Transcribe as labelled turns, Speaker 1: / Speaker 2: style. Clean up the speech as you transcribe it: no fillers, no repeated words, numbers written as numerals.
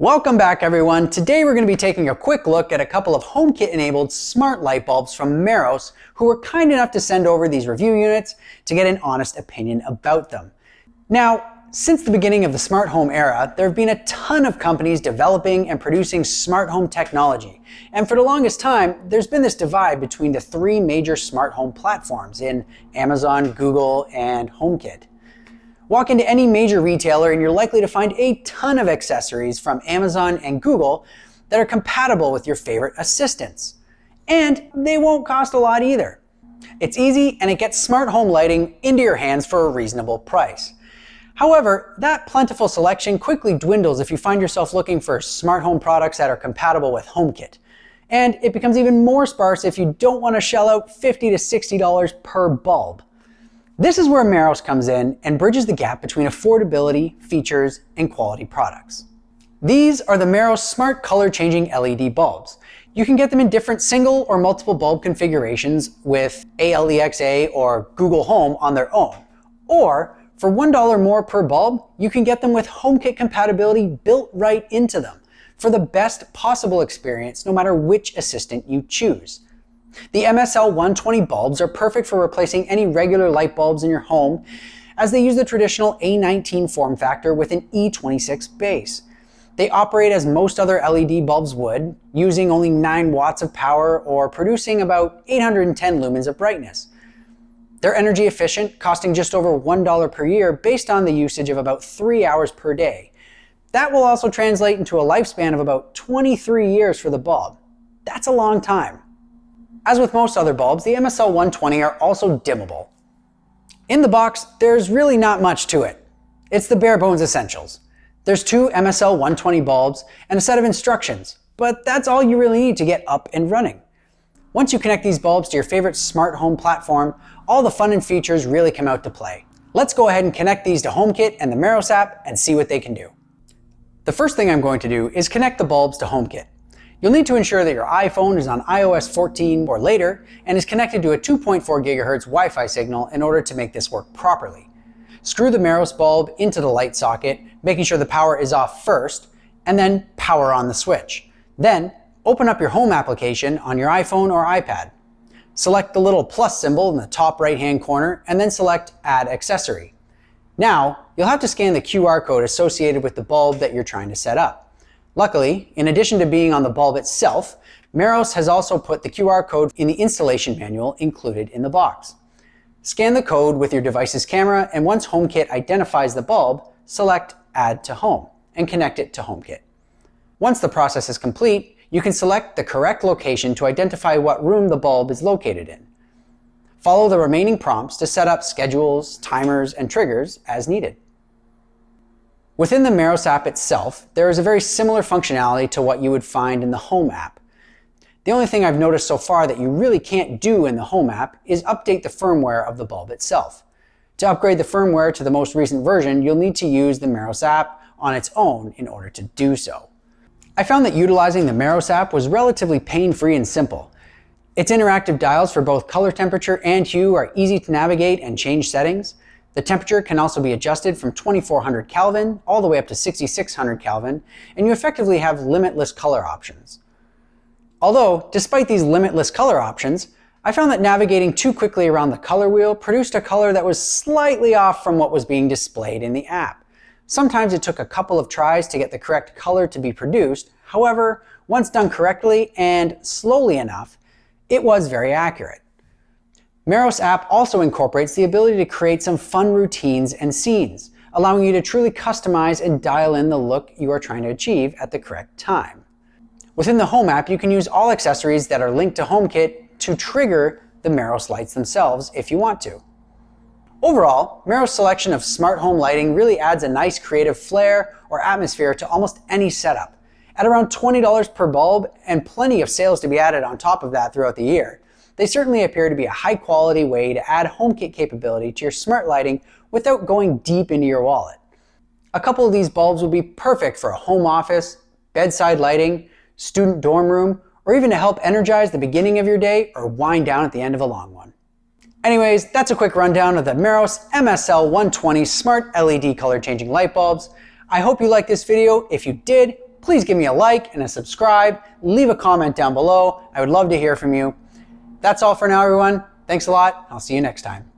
Speaker 1: Welcome back everyone. Today we're going to be taking a quick look at a couple of HomeKit enabled smart light bulbs from Meross, who were kind enough to send over these review units to get an honest opinion about them. Now, since the beginning of the smart home era, there have been a ton of companies developing and producing smart home technology. And for the longest time, there's been this divide between the three major smart home platforms in Amazon, Google, and HomeKit. Walk into any major retailer and you're likely to find a ton of accessories from Amazon and Google that are compatible with your favorite assistants. And they won't cost a lot either. It's easy and it gets smart home lighting into your hands for a reasonable price. However, that plentiful selection quickly dwindles if you find yourself looking for smart home products that are compatible with HomeKit. And it becomes even more sparse if you don't want to shell out $50 to $60 per bulb. This is where Meross comes in and bridges the gap between affordability, features, and quality products. These are the Meross Smart Color Changing LED bulbs. You can get them in different single or multiple bulb configurations with Alexa or Google Home on their own. Or for $1 more per bulb, you can get them with HomeKit compatibility built right into them for the best possible experience no matter which assistant you choose. The MSL120 bulbs are perfect for replacing any regular light bulbs in your home, as they use the traditional A19 form factor with an E26 base. They operate as most other LED bulbs would, using only 9 watts of power or producing about 810 lumens of brightness. They're energy efficient, costing just over $1 per year based on the usage of about 3 hours per day. That will also translate into a lifespan of about 23 years for the bulb. That's a long time. As with most other bulbs, the MSL120 are also dimmable. In the box, there's really not much to it. It's the bare bones essentials. There's 2 MSL120 bulbs and a set of instructions, but that's all you really need to get up and running. Once you connect these bulbs to your favorite smart home platform, all the fun and features really come out to play. Let's go ahead and connect these to HomeKit and the Meross app and see what they can do. The first thing I'm going to do is connect the bulbs to HomeKit. You'll need to ensure that your iPhone is on iOS 14 or later and is connected to a 2.4 GHz Wi-Fi signal in order to make this work properly. Screw the Meross bulb into the light socket, making sure the power is off first, and then power on the switch. Then, open up your home application on your iPhone or iPad. Select the little plus symbol in the top right-hand corner and then select Add Accessory. Now, you'll have to scan the QR code associated with the bulb that you're trying to set up. Luckily, in addition to being on the bulb itself, Meross has also put the QR code in the installation manual included in the box. Scan the code with your device's camera, and once HomeKit identifies the bulb, select Add to Home and connect it to HomeKit. Once the process is complete, you can select the correct location to identify what room the bulb is located in. Follow the remaining prompts to set up schedules, timers, and triggers as needed. Within the Meross app itself, there is a very similar functionality to what you would find in the Home app. The only thing I've noticed so far that you really can't do in the Home app is update the firmware of the bulb itself. To upgrade the firmware to the most recent version, you'll need to use the Meross app on its own in order to do so. I found that utilizing the Meross app was relatively pain-free and simple. Its interactive dials for both color temperature and hue are easy to navigate and change settings. The temperature can also be adjusted from 2400 Kelvin all the way up to 6600 Kelvin, and you effectively have limitless color options. Although, despite these limitless color options, I found that navigating too quickly around the color wheel produced a color that was slightly off from what was being displayed in the app. Sometimes it took a couple of tries to get the correct color to be produced. However, once done correctly and slowly enough, it was very accurate. Meross app also incorporates the ability to create some fun routines and scenes, allowing you to truly customize and dial in the look you are trying to achieve at the correct time. Within the Home app, you can use all accessories that are linked to HomeKit to trigger the Meross lights themselves if you want to. Overall, Meross' selection of smart home lighting really adds a nice creative flair or atmosphere to almost any setup. At around $20 per bulb and plenty of sales to be added on top of that throughout the year, they certainly appear to be a high-quality way to add HomeKit capability to your smart lighting without going deep into your wallet. A couple of these bulbs would be perfect for a home office, bedside lighting, student dorm room, or even to help energize the beginning of your day or wind down at the end of a long one. Anyways, that's a quick rundown of the Meross MSL120 Smart LED Color Changing Light Bulbs. I hope you liked this video. If you did, please give me a like and a subscribe. Leave a comment down below. I would love to hear from you. That's all for now, everyone. Thanks a lot. I'll see you next time.